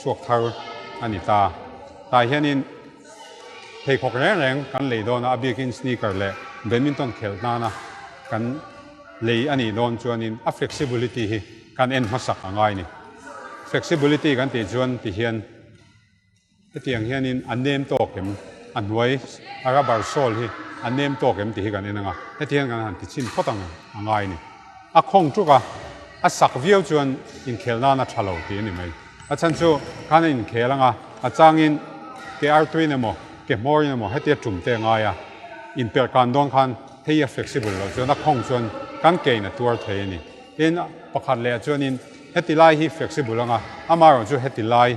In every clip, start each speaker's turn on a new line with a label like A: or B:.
A: chuộc thâu anh ta tại hiện in phê khóc rèn kan lấy đòn abikin sneaker lệ badminton khel na kan lấy anh đòn cho anh a flexibility hi kan en masak angai ni flexibility kan ti chuan ti hian tiang hian in an name to kem an nuai arabar sol hi an name to kem ti hi kan enanga tiang kan han ti chin photang angai ni a khong chuka a sak viau chuan in khelna na thalo ti ni mai a chan chu kan in khelanga a changin ke r3 nemo ke more nemo hetia tumte ngaya in per kan dong khan heia flexible lo chuan a khong chuan kan ke na tur thei ni in pakhat le chuan in hetilai hi flexible anga amaro chu hetilai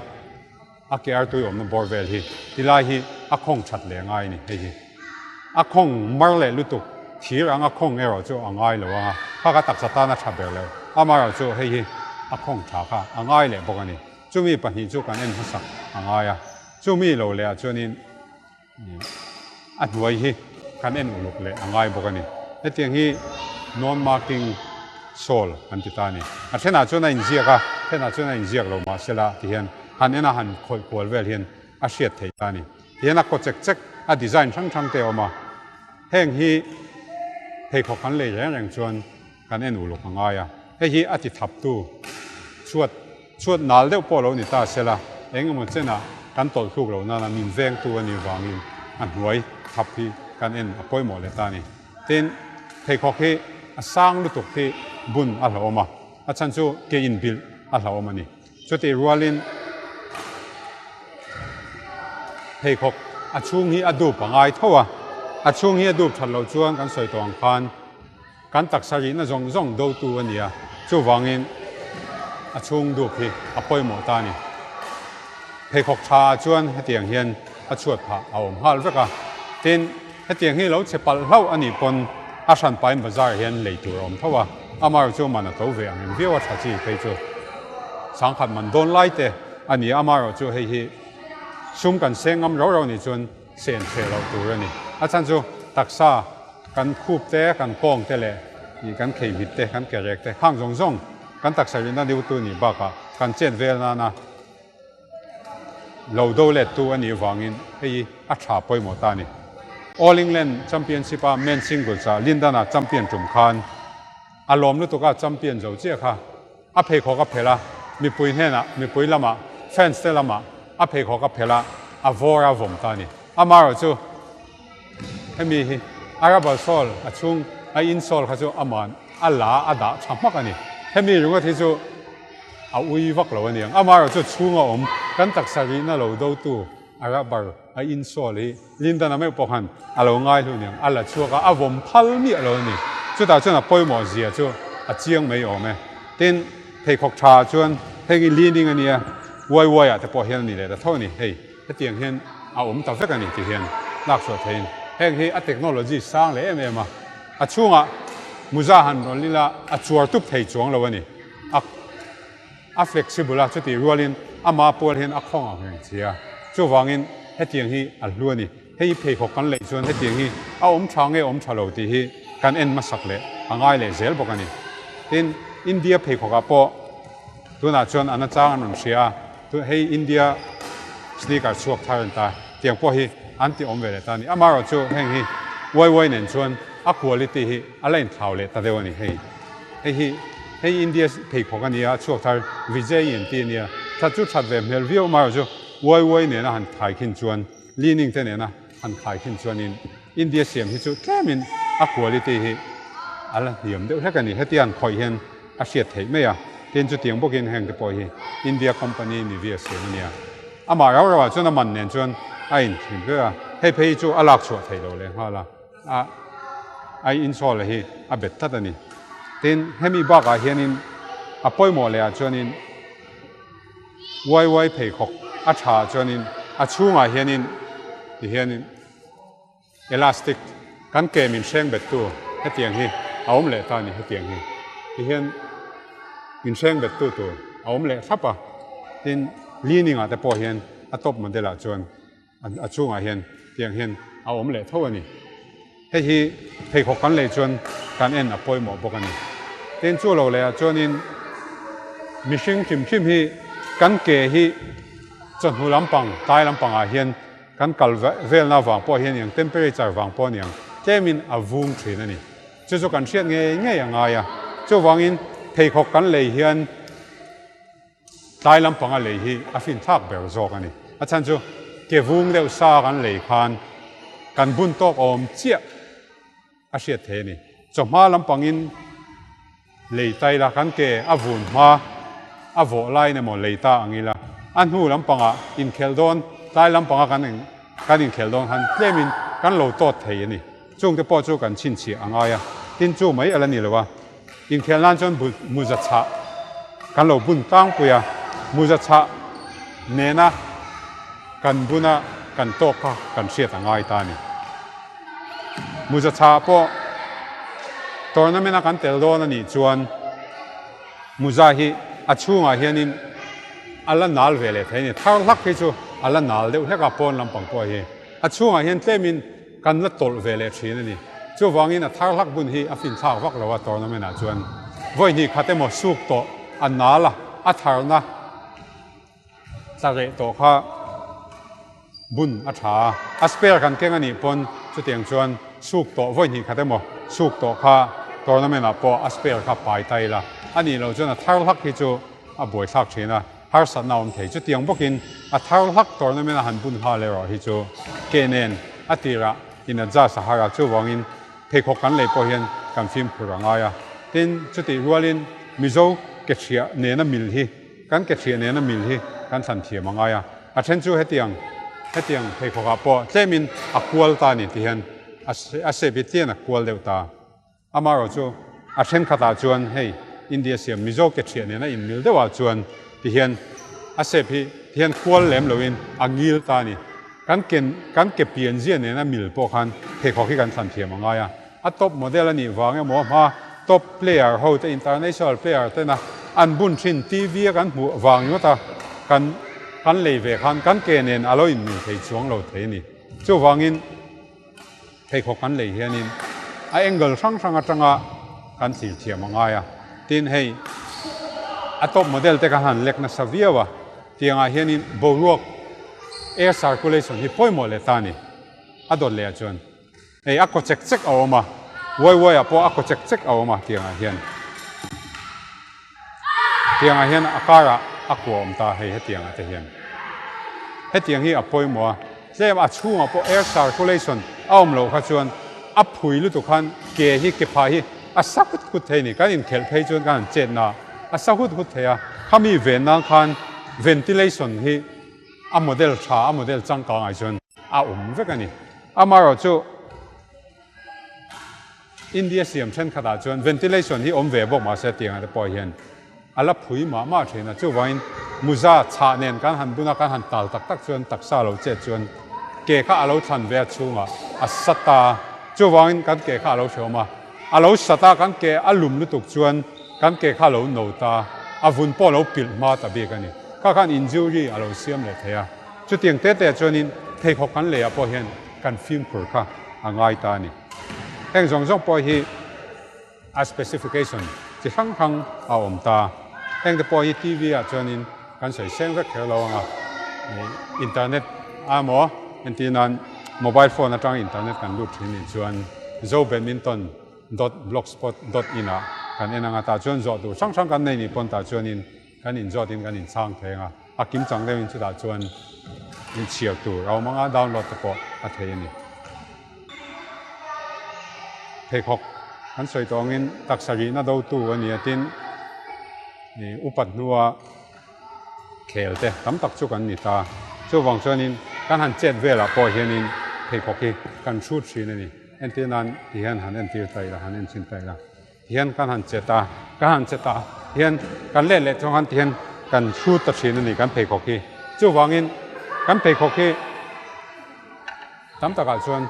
A: a ke r3 om no borvel hi tilai hi a khong that le ngai ni hei a khong mar le lutuk thir anga khong ero chu angai lo anga kha ka tak satana thaber le amaro chu hei hi a khong tha kha angai le bokani chumi pahni chu kan en hasak angaya chumi lo le chuanin a hnuai hi kan en uluk le angai bokani hetiang hi non marking sol an titani a thena chuna inziaka thena chuna inziak lo ma sela ti hian han ena han khoi khol vel hian a hriat thei tani hian a ko chek chek a design thang thang te oma heng hi hei kho kan le reng chuan kan en uluk angaya hei hi ati thap tu chuat nal deuh pawh lo ni ta sela engemaw chena kan tawlh thluk lo na min veng tu ani wangin a hnuai thap hi kan en a pawimawh le ta ni tin hei khawk hi a sang lutuk hi bun a hlo awma a chan chu ke in bil a hlo awm ani chuti rualin hei khawk a chung hi a dup angai thowa a chung hi a dup that lo chuan kan soi tawng khan kan taksari na zong zong do tu ania chu wangin a chung dup hi a pawimawh ta ni hei khawk tha chuan hetiang hian a chuat pha a awm hal veka tin hetiang hi lo chepal hlau ani pon a hran pain bazar hian leitur awm thowa amar chu mana to ve angin viawa tha chi phei chu sangkhat man don lai te ani amar chu hei hi sum kan sengam ro ro ni chuan sen the lo tur ani a chan chu taksa kan khup te kan kong te le ni kan khei hit te kan kerek te hang zong zong kan taksa rin na diu tu ni baka kan chen vel na lo do le tu ani wangin hei a tha pawimawh ta ni All England Championship a men singles a Lindana champion tum khan alom lu tuka champion zo che kha a phei kho ka phela mi pui hena mi pui lama fans te lama a phei kho ka phela a vora vom ta ni amaro chu hemi hi araba sol a chung a in sol kha chu aman ala ada chamak ani hemi runga thi chu a ui vak lo ani amaro chu chunga om kan taksari na lo do tu arabar a in sol hi Lindana me pokhan alo ngai lu niang ala chuaka a vom phal mi alo ni chu ta chuna pawimawh zia chu a chiang mai awme tin hei khawk tha chuan hei leaning ania wai a te pawh hian ni le ta thoni hei hetiang hian a awm ta vek ani ti hian lak saw thein heng hi a technology sang le em a a chunga muza han ron lila a chuar tup thei chuang lo ani a flexible a chuti rualin ama pawh hian a khong a heng chia chu wangin hetiang hi a hluani hei phei khawk kan lei chuan hetiang hi a awm thange awm thalo ti hi kan en masak le angai le zel bawk ani tin India phei khawk a pawh tuna chuan ana chang an hria tu hei India sneaker chuak thar an ta tiang pawh hi an ti awm ve le ta ni amaro chu heng hi wai nen chuan a quality hi a lain thlau le ta deuh ani hei India phei khawk ania chuak thar Vijay in ti ania tha chu that ve hmel viau maro chu wai ne na han khai khin chuan leaning te ne na han khai khin chuan in India siam hi chu tlemin a quality hi ala hiam deuh hlek ani hetian khoi hian a hriat thei mai a tin chu tiang bokin heng te pawh hi India company ni via siam ania ama raw chuan a man nen chuan a in thing ke a hei phei chu alak chuat thei lo le hala a install hi a bet tat ani tin hemi baka hianin a pawimawh le a chuanin wai phei khawk a tha chuanin a chunga hianin elastic kan ke min hreng bet tu hetiang hi a awm le ta ni hetiang hi ti hian min hreng bet tu a awm le thapa tin leaning a te pawh hian a top model a chuan a chunga hian tiang hian a awm le tho ani hei hi phei khawk kan le chuan kan en a pawimawh bawk ani tin chu lo le a chuanin mihring hrim hi kan ke hi chọn hu lampang tai lampang a hian kan kal vel na wang po hian yang temperature wang po niang temin avung thin ani chu kan hriat nge anga ya chu wangin pheikhawk kan lei hian tai lampang a lei hi a fin thak ber zawk ani a chan chu ke vung deuh sa kan lei khan kan bun tok om chia a hriat the ni chawhma lampangin lei tai la kan ke avun ma avo lai ne mo leita angila an hu lampanga in kheldon tai lampanga kan in kheldon han tlemin kan lo tot thei ani chung te po chu kan chin chi anga ya tin chu mai ala ni lowa in khelnan chon muza cha kan lo bun tang puya muza cha nena kan buna kan to kha kan hriat angai ta ni muza cha po tournament a kan tel don ani chuan muza hi a chunga hianin ala nal vele theini thar lak hi chu ala nal deuh hleka pon lampang po hi a chunga hian tlemin kan la tol vele thin ani chu wangin a thar lak bun hi a fin thak vak lawa tournament a chuan voi ni khate mo suk to an nala a thar na tare to kha bun a tha a spare kan keng ani pon chu tiang chuan suk to voi ni khate mo suk to kha tournament a po a spare kha pai tai la ani lo chuan a thar lak hi chu a boi thak thina har sa naum thei chu tiang bokin a thar lak tournament a han bun ha le ro hi chu kenen atira in a ja sahara chu wangin pheikhawk kan lei po hian kan film khuranga ya tin chu ti rualin mizo ke thia ne na mil hi kan ke thia ne na mil hi kan than thia manga ya a then chu hetiang pheikhawk a po tlemin a kwal ta ni ti hian a se bitian a kwal deuta amaro chu a then khata chuan hei India siam mizo ke thia ne na in mil dewa chuan ti hian a se phi hian kwal lem loin angil ta ni kan ke pian zia ne na mil po khan pheikhawk hi kan than thia manga ya a top model ani wange mo ma top player ho te international player te na an bun thin TV kan mu wang yota kan lei ve khan kan ke nen alo in min thei chuang lo thei ni chu wangin pheikhawk kan lei hianin a angle sang atanga kan thil thia manga ya tin hei a top model te ka han lek na saviawa tianga hianin boruak air circulation hi poimo le tani adon le chuan ei a ko chek awma woi a po a ko chek awma tianga hian akara akwom ta hei hetianga te hian hetiang hi a poimo tlem a chunga po air circulation awm lo kha chuan a phui lu tu khan ke hi ke pha hi a sakut kut thei ni kan in khel phei chuan kan chet na a sakut kut theya khami ven na khan ventilation hi a model tha a model changka ngai chuan a vekani amaro chu India siam then khata chuan ventilation hi ve bok ma se tiang ate po hian ala phui ma thena chu wain muza cha nen kan han buna kan han tal tak chuan taksa lo che chuan ke kha alo than ve chunga a sata chu wain kan ke kha lo thoma alo sata kan ke alum lu tuk chuan kan ke kha lo no ta avun po lo pil ma ta be kani kha kan injury alo siam le theya chu tiang te chuanin pheikhawk kan le a po hian kan film khur kha angai ta ni heng zong po hi a specification chi hang a om ta heng te po hi TV a chuanin kan sei seng vek khelo anga internet amo antinan mobile phone atang internet kan lut thin ni chuan zo badminton.blogspot.in a kan enanga ta chuan zo du sang kan nei ni pon ta chuanin kan in zo tin kan in chang thenga a kim chang lewin chu ta chuan in chiao tu ro manga download te po a thei ni pheikhawk kan soi tongin taksari na do tu ani atin ni upat nuwa khelte tam tak chu kan ni ta chu wang chuanin kan han chet vela po hianin pheikhawk hi kan shoot thin ani entinan hian han entir tai la han en chin tai la hian kan han cheta hian kan le chong han hian kan shoot ta thin ani kan pheikhawk hi chu wangin kan pheikhawk hi tam taka chuan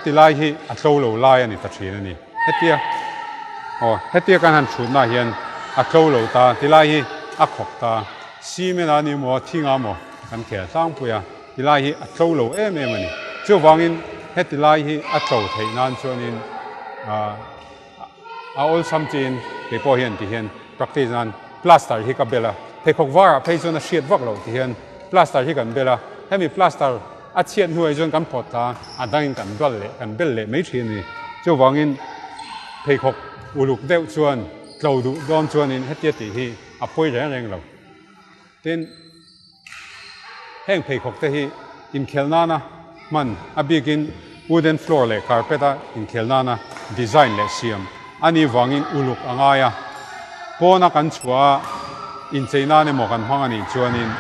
A: tilai hi a tlo lo lai ani ta thin ani hetia kan han thut na hian a tlo lo ta tilai hi a khok ta simen ani mo thinga mo kan khel tlang puya tilai hi a tlo lo em ani chu wangin hetilai hi a tlo thei nan chuanin a ol samchin ke po hian ti hian practice nan plaster hi ka bela pheikhawk war phei chuan a hriat vak lo ti hian plaster hi kan bela hemi plaster a chiat hnuai chuan kan phot ta adangin kan dwal le kan bel le mai thin ni chu wangin pheikhawk uluk deuh chuan tlo du dawn chuan in hetia ti hi a poi reng lo tin heng pheikhawk te hi in khelna na man a bikin wooden floor le carpet a in khelna na design le siam ani wangin uluk angaya pona kan chua in cheina ne mo kan hmangani chuanin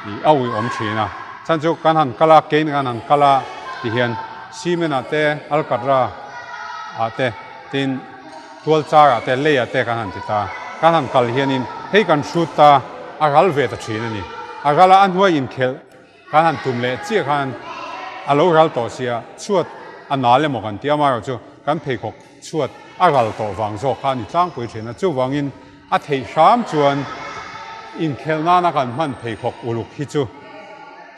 A: ni awi om thina chan chu kan han kala kein kan han kala ti hian cement ate alcatra ate tin tual char ate le ate kan han tita kan han kal hianin hei kan shoot ta agal ve ta thina ni agala an huai in khel kan han tum le chi khan alo ral to sia chuat anale mo kan tia ma ro chu kan pheikhawk chuat agal to wang zo khan ni tlang pui thina chu wangin a thei sham chuan in khelna na kan man pheikhawk uluk hi chu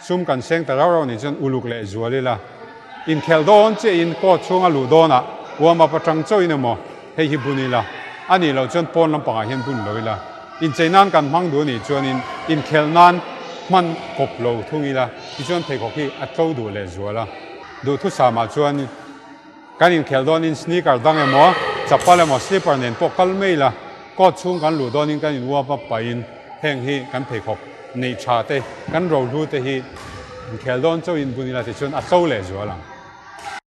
A: sum kan seng ta ro ni chuan uluk le zualila in khel don che in ko chunga lu dona wama patang choi na mo hei hi bunila ani lo chuan pon lampanga hian bun loila in cheinan kan mang du ni chuan in khelnan man kop lo thungila ti chuan pheikhawk hi a tlo du le zuala du thu sama chuan kan in khel don in sneaker dang emo chapal emo slipper nen po kal meila ko chung kan lu don in kan in wa pa pain heng hi kan pheikhawk nei tha te kan ro lu te hi khel don cho in bunila ti chuan a tlo le zuala